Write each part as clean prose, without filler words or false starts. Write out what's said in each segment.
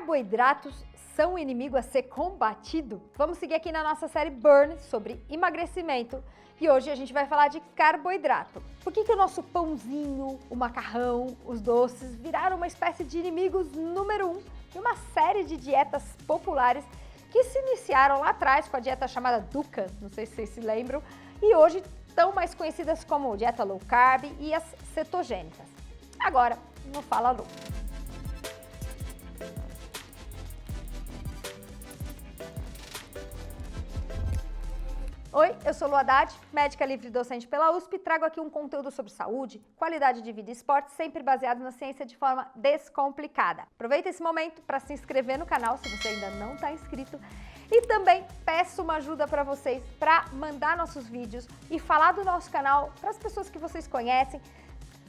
Carboidratos são um inimigo a ser combatido? Vamos seguir aqui na nossa série Burn sobre emagrecimento e hoje a gente vai falar de carboidrato. Por que o nosso pãozinho, o macarrão, os doces viraram uma espécie de inimigos número 1 de uma série de dietas populares que se iniciaram lá atrás com a dieta chamada Dukan, não sei se vocês se lembram, e hoje estão mais conhecidas como dieta low carb e as cetogênicas. Agora, no Fala Lu. Oi, eu sou Lu Haddad, médica livre docente pela USP, e trago aqui um conteúdo sobre saúde, qualidade de vida e esporte, sempre baseado na ciência de forma descomplicada. Aproveita esse momento para se inscrever no canal, se você ainda não está inscrito, e também peço uma ajuda para vocês para mandar nossos vídeos e falar do nosso canal para as pessoas que vocês conhecem,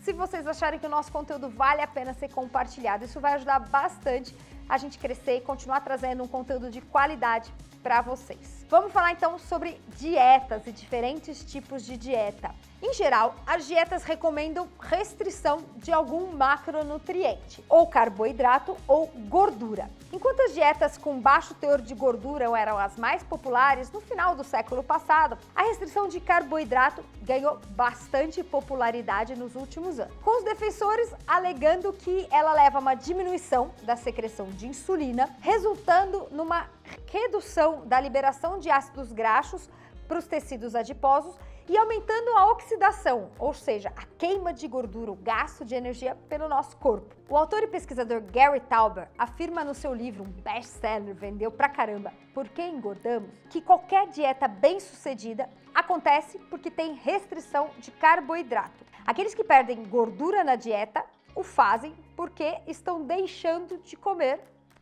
se vocês acharem que o nosso conteúdo vale a pena ser compartilhado. Isso vai ajudar bastante a gente crescer e continuar trazendo um conteúdo de qualidade para vocês. Vamos falar então sobre dietas e diferentes tipos de dieta. Em geral, as dietas recomendam restrição de algum macronutriente, ou carboidrato ou gordura. Enquanto as dietas com baixo teor de gordura eram as mais populares no final do século passado, a restrição de carboidrato ganhou bastante popularidade nos últimos anos, com os defensores alegando que ela leva a uma diminuição da secreção de insulina, resultando numa redução da liberação de ácidos graxos para os tecidos adiposos e aumentando a oxidação, ou seja, a queima de gordura, o gasto de energia pelo nosso corpo. O autor e pesquisador Gary Taubes afirma no seu livro, um best-seller, vendeu pra caramba, Por que Engordamos?, que qualquer dieta bem-sucedida acontece porque tem restrição de carboidrato. Aqueles que perdem gordura na dieta o fazem porque estão deixando de comer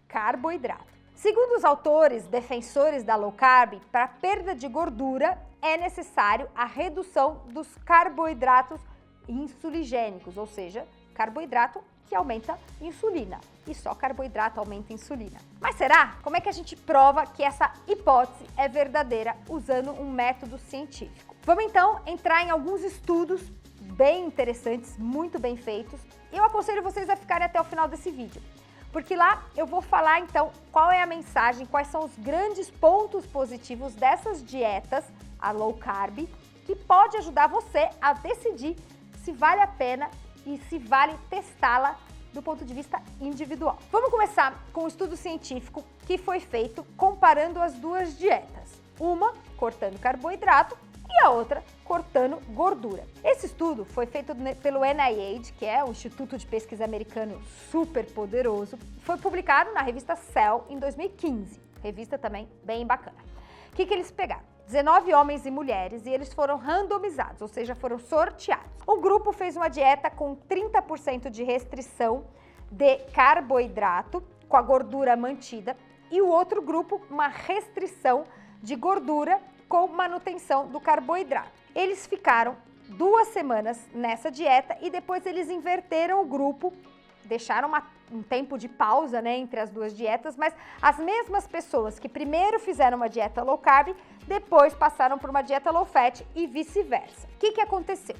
carboidrato. Segundo os autores defensores da low carb, para a perda de gordura é necessário a redução dos carboidratos insuligênicos, ou seja, carboidrato que aumenta insulina. E só carboidrato aumenta insulina. Mas será? Como é que a gente prova que essa hipótese é verdadeira usando um método científico? Vamos então entrar em alguns estudos bem interessantes, muito bem feitos. E eu aconselho vocês a ficarem até o final desse vídeo, porque lá eu vou falar então qual é a mensagem, quais são os grandes pontos positivos dessas dietas, a low carb, que pode ajudar você a decidir se vale a pena e se vale testá-la do ponto de vista individual. Vamos começar com um estudo científico que foi feito comparando as duas dietas, uma cortando carboidrato e a outra cortando gordura. Esse estudo foi feito pelo NIH, que é um instituto de pesquisa americano super poderoso, foi publicado na revista Cell em 2015, revista também bem bacana. O que eles pegaram? 19 homens e mulheres e eles foram randomizados, ou seja, foram sorteados. Um grupo fez uma dieta com 30% de restrição de carboidrato, com a gordura mantida, e o outro grupo uma restrição de gordura com manutenção do carboidrato. Eles ficaram 2 semanas nessa dieta e depois eles inverteram o grupo, deixaram um tempo de pausa, né, entre as duas dietas, mas as mesmas pessoas que primeiro fizeram uma dieta low carb, depois passaram por uma dieta low fat e vice-versa. O que aconteceu?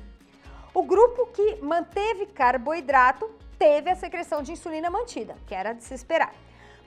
O grupo que manteve carboidrato teve a secreção de insulina mantida, que era de se esperar.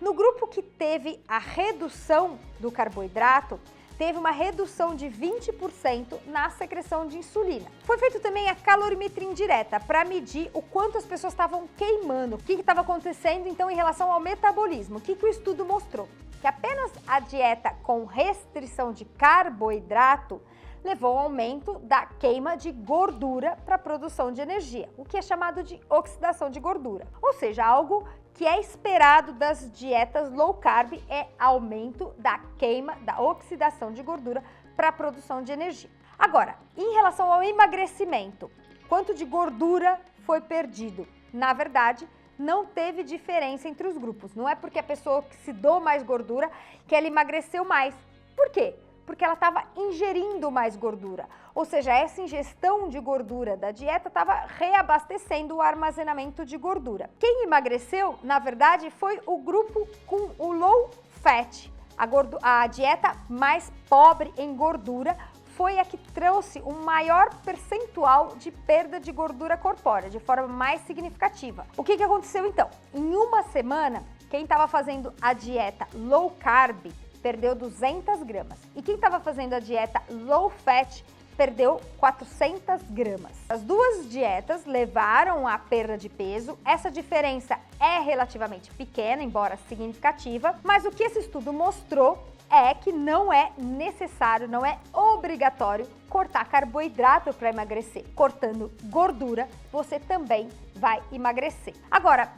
No grupo que teve a redução do carboidrato, teve uma redução de 20% na secreção de insulina. Foi feito também a calorimetria indireta para medir o quanto as pessoas estavam queimando, o que estava acontecendo então em relação ao metabolismo. O que o estudo mostrou? Que apenas a dieta com restrição de carboidrato levou ao aumento da queima de gordura para a produção de energia, o que é chamado de oxidação de gordura. Ou seja, algo que é esperado das dietas low carb é aumento da queima, da oxidação de gordura para a produção de energia. Agora, em relação ao emagrecimento, quanto de gordura foi perdido? Na verdade, não teve diferença entre os grupos. Não é porque a pessoa que se doou mais gordura que ela emagreceu mais. Por quê? Porque ela estava ingerindo mais gordura. Ou seja, essa ingestão de gordura da dieta estava reabastecendo o armazenamento de gordura. Quem emagreceu, na verdade, foi o grupo com o low fat, a dieta mais pobre em gordura, foi a que trouxe um maior percentual de perda de gordura corpórea, de forma mais significativa. O que aconteceu então? Em uma semana, quem estava fazendo a dieta low carb perdeu 200 gramas. E quem estava fazendo a dieta low fat perdeu 400 gramas. As duas dietas levaram à perda de peso. Essa diferença é relativamente pequena, embora significativa, mas o que esse estudo mostrou é que não é necessário, não é obrigatório cortar carboidrato para emagrecer. Cortando gordura, você também vai emagrecer. Agora,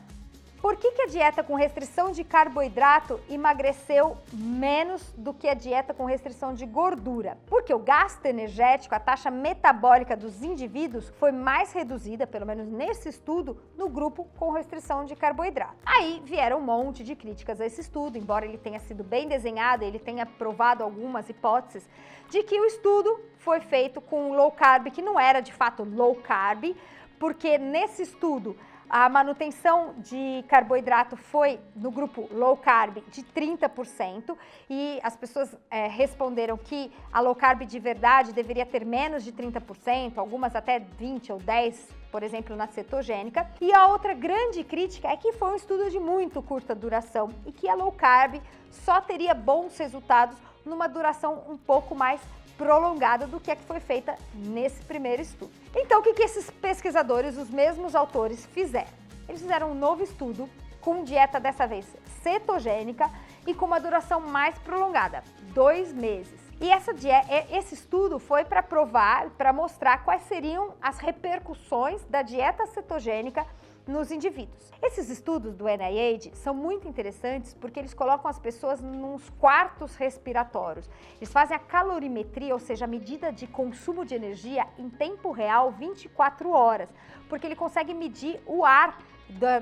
por que a dieta com restrição de carboidrato emagreceu menos do que a dieta com restrição de gordura? Porque o gasto energético, a taxa metabólica dos indivíduos foi mais reduzida, pelo menos nesse estudo, no grupo com restrição de carboidrato. Aí vieram um monte de críticas a esse estudo, embora ele tenha sido bem desenhado, ele tenha provado algumas hipóteses de que o estudo foi feito com low carb, que não era de fato low carb, porque nesse estudo a manutenção de carboidrato foi no grupo low carb de 30% e as pessoas responderam que a low carb de verdade deveria ter menos de 30%, algumas até 20 ou 10%, por exemplo, na cetogênica. E a outra grande crítica é que foi um estudo de muito curta duração e que a low carb só teria bons resultados numa duração um pouco mais prolongada do que a que foi feita nesse primeiro estudo. Então, o que esses pesquisadores, os mesmos autores, fizeram? Eles fizeram um novo estudo com dieta dessa vez cetogênica e com uma duração mais prolongada, 2 meses. E esse estudo foi para provar, para mostrar quais seriam as repercussões da dieta cetogênica nos indivíduos. Esses estudos do NIH são muito interessantes porque eles colocam as pessoas nos quartos respiratórios. Eles fazem a calorimetria, ou seja, a medida de consumo de energia em tempo real 24 horas, porque ele consegue medir o ar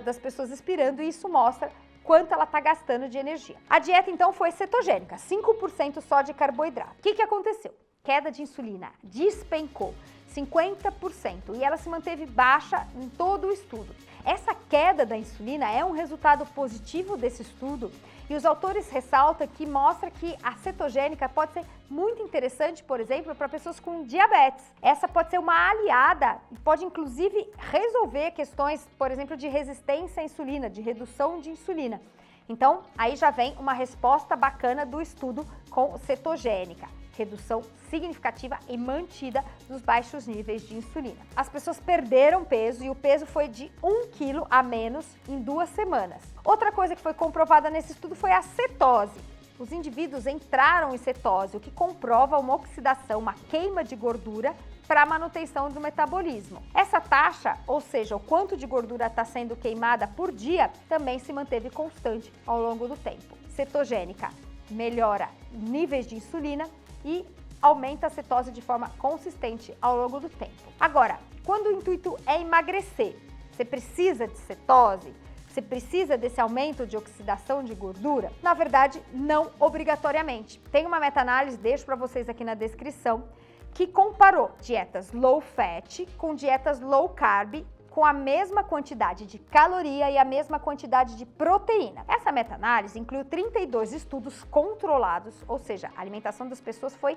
das pessoas expirando e isso mostra quanto ela está gastando de energia. A dieta então foi cetogênica, 5% só de carboidrato. O que aconteceu? Queda de insulina despencou 50% e ela se manteve baixa em todo o estudo. Essa queda da insulina é um resultado positivo desse estudo e os autores ressaltam que mostra que a cetogênica pode ser muito interessante, por exemplo, para pessoas com diabetes. Essa pode ser uma aliada e pode inclusive resolver questões, por exemplo, de resistência à insulina, de redução de insulina. Então, aí já vem uma resposta bacana do estudo com cetogênica. Redução significativa e mantida dos baixos níveis de insulina. As pessoas perderam peso e o peso foi de 1 quilo a menos em 2 semanas. Outra coisa que foi comprovada nesse estudo foi a cetose. Os indivíduos entraram em cetose, o que comprova uma oxidação, uma queima de gordura para a manutenção do metabolismo. Essa taxa, ou seja, o quanto de gordura está sendo queimada por dia, também se manteve constante ao longo do tempo. Cetogênica melhora níveis de insulina e aumenta a cetose de forma consistente ao longo do tempo. Agora, quando o intuito é emagrecer, você precisa de cetose? Você precisa desse aumento de oxidação de gordura? Na verdade, não obrigatoriamente. Tem uma meta-análise, deixo para vocês aqui na descrição, que comparou dietas low fat com dietas low carb com a mesma quantidade de caloria e a mesma quantidade de proteína. Essa meta-análise incluiu 32 estudos controlados, ou seja, a alimentação das pessoas foi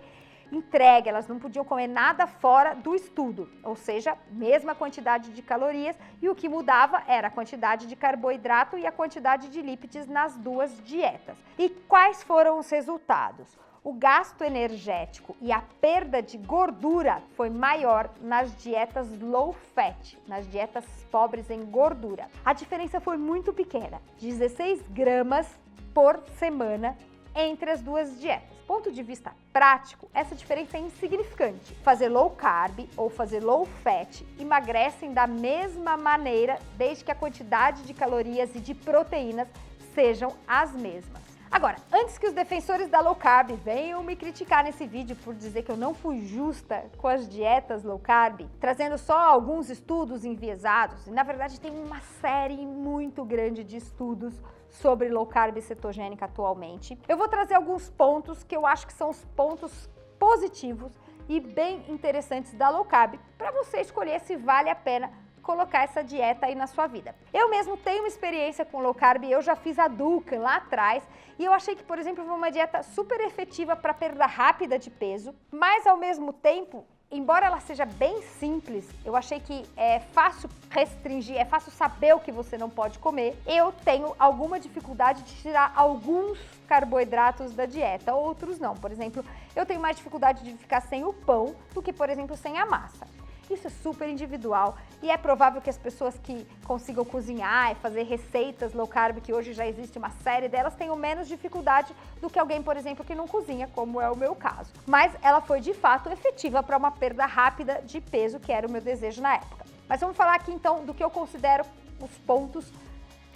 entregue, elas não podiam comer nada fora do estudo, ou seja, mesma quantidade de calorias e o que mudava era a quantidade de carboidrato e a quantidade de lípides nas duas dietas. E quais foram os resultados? O gasto energético e a perda de gordura foi maior nas dietas low fat, nas dietas pobres em gordura. A diferença foi muito pequena, 16 gramas por semana entre as duas dietas. Do ponto de vista prático, essa diferença é insignificante. Fazer low carb ou fazer low fat emagrecem da mesma maneira, desde que a quantidade de calorias e de proteínas sejam as mesmas. Agora, antes que os defensores da low carb venham me criticar nesse vídeo por dizer que eu não fui justa com as dietas low carb, trazendo só alguns estudos enviesados, e na verdade tem uma série muito grande de estudos sobre low carb e cetogênica atualmente, eu vou trazer alguns pontos que eu acho que são os pontos positivos e bem interessantes da low carb, para você escolher se vale a pena colocar essa dieta aí na sua vida. Eu mesmo tenho uma experiência com low carb, eu já fiz a Dukan lá atrás e eu achei que, por exemplo, foi uma dieta super efetiva para perda rápida de peso, mas ao mesmo tempo embora ela seja bem simples, eu achei que é fácil restringir, é fácil saber o que você não pode comer. Eu tenho alguma dificuldade de tirar alguns carboidratos da dieta, outros não. Por exemplo, eu tenho mais dificuldade de ficar sem o pão do que, por exemplo, sem a massa. Isso é super individual e é provável que as pessoas que consigam cozinhar e fazer receitas low carb, que hoje já existe uma série delas, tenham menos dificuldade do que alguém, por exemplo, que não cozinha, como é o meu caso. Mas ela foi de fato efetiva para uma perda rápida de peso, que era o meu desejo na época. Mas vamos falar aqui então do que eu considero os pontos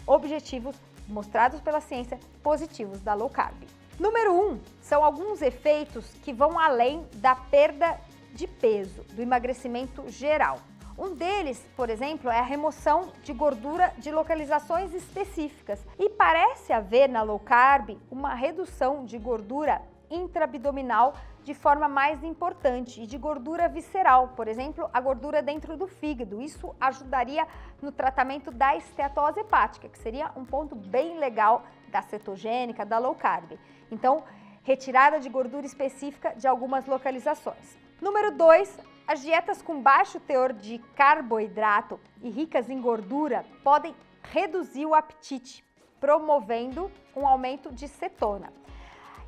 objetivos mostrados pela ciência positivos da low carb. Número 1, são alguns efeitos que vão além da perda de peso, do emagrecimento geral. Um deles, por exemplo, é a remoção de gordura de localizações específicas. E parece haver na low carb uma redução de gordura intraabdominal de forma mais importante e de gordura visceral, por exemplo, a gordura dentro do fígado. Isso ajudaria no tratamento da esteatose hepática, que seria um ponto bem legal da cetogênica, da low carb. Então, retirada de gordura específica de algumas localizações. Número 2, as dietas com baixo teor de carboidrato e ricas em gordura podem reduzir o apetite, promovendo um aumento de cetona.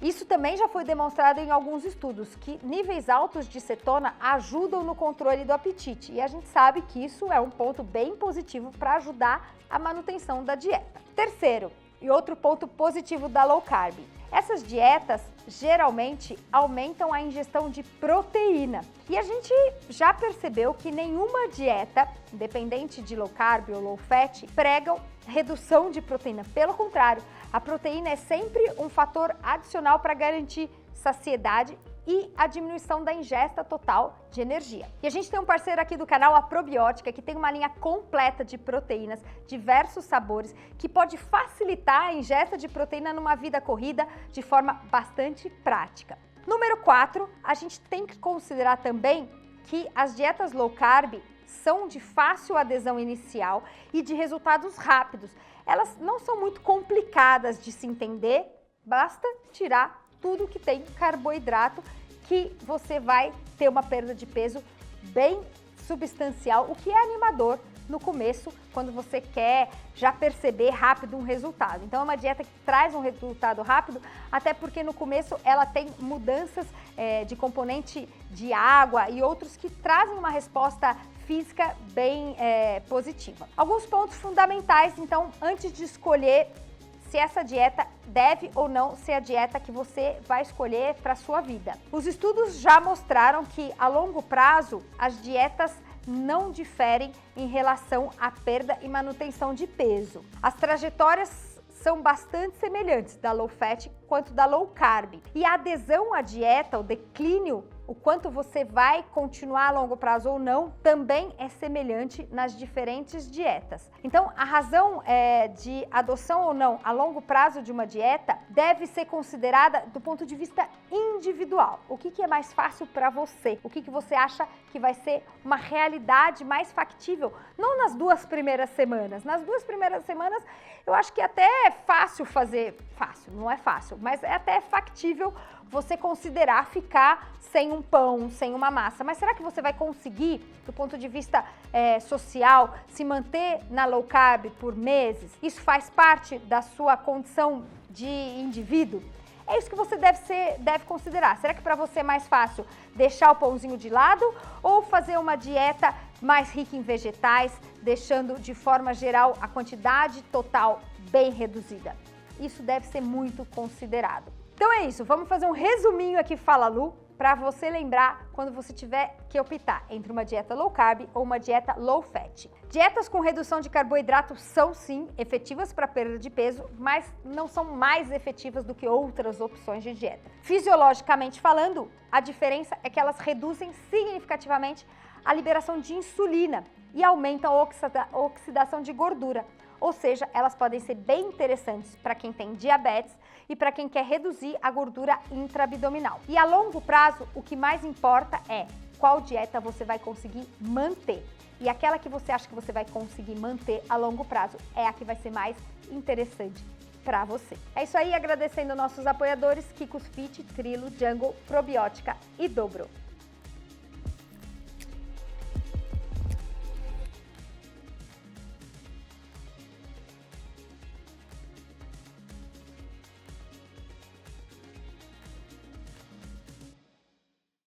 Isso também já foi demonstrado em alguns estudos, que níveis altos de cetona ajudam no controle do apetite. E a gente sabe que isso é um ponto bem positivo para ajudar a manutenção da dieta. Terceiro, e outro ponto positivo da low carb, essas dietas geralmente aumentam a ingestão de proteína. E a gente já percebeu que nenhuma dieta, independente de low carb ou low fat, pregam redução de proteína. Pelo contrário, a proteína é sempre um fator adicional para garantir saciedade e a diminuição da ingesta total de energia. E a gente tem um parceiro aqui do canal, a Probiótica, que tem uma linha completa de proteínas, diversos sabores, que pode facilitar a ingesta de proteína numa vida corrida de forma bastante prática. Número 4, a gente tem que considerar também que as dietas low carb são de fácil adesão inicial e de resultados rápidos. Elas não são muito complicadas de se entender, basta tirar tudo que tem carboidrato, que você vai ter uma perda de peso bem substancial, o que é animador no começo, quando você quer já perceber rápido um resultado. Então é uma dieta que traz um resultado rápido, até porque no começo ela tem mudanças de componente de água e outros que trazem uma resposta física bem positiva. Alguns pontos fundamentais, então, antes de escolher se essa dieta deve ou não ser a dieta que você vai escolher para a sua vida. Os estudos já mostraram que a longo prazo as dietas não diferem em relação à perda e manutenção de peso. As trajetórias são bastante semelhantes da low fat quanto da low carb. E a adesão à dieta, o declínio, o quanto você vai continuar a longo prazo ou não, também é semelhante nas diferentes dietas. Então, a razão de adoção ou não a longo prazo de uma dieta deve ser considerada do ponto de vista individual. O que é mais fácil para você? O que você acha que vai ser uma realidade mais factível? Não nas 2 primeiras semanas. Nas 2 primeiras semanas, eu acho que até é fácil fazer, fácil, não é fácil, mas é até factível você considerar ficar sem um pão, sem uma massa. Mas será que você vai conseguir, do ponto de vista social, se manter na low carb por meses? Isso faz parte da sua condição de indivíduo? É isso que você deve considerar. Será que para você é mais fácil deixar o pãozinho de lado ou fazer uma dieta mais rica em vegetais, deixando de forma geral a quantidade total bem reduzida? Isso deve ser muito considerado. Então é isso, vamos fazer um resuminho aqui Fala Lu, para você lembrar quando você tiver que optar entre uma dieta low carb ou uma dieta low fat. Dietas com redução de carboidrato são sim efetivas para perda de peso, mas não são mais efetivas do que outras opções de dieta. Fisiologicamente falando, a diferença é que elas reduzem significativamente a liberação de insulina e aumentam a oxidação de gordura. Ou seja, elas podem ser bem interessantes para quem tem diabetes e para quem quer reduzir a gordura intraabdominal. E a longo prazo, o que mais importa é qual dieta você vai conseguir manter. E aquela que você acha que você vai conseguir manter a longo prazo é a que vai ser mais interessante para você. É isso aí, agradecendo nossos apoiadores Kikos Fit, Trilo, Jungle, Probiótica e Dobro.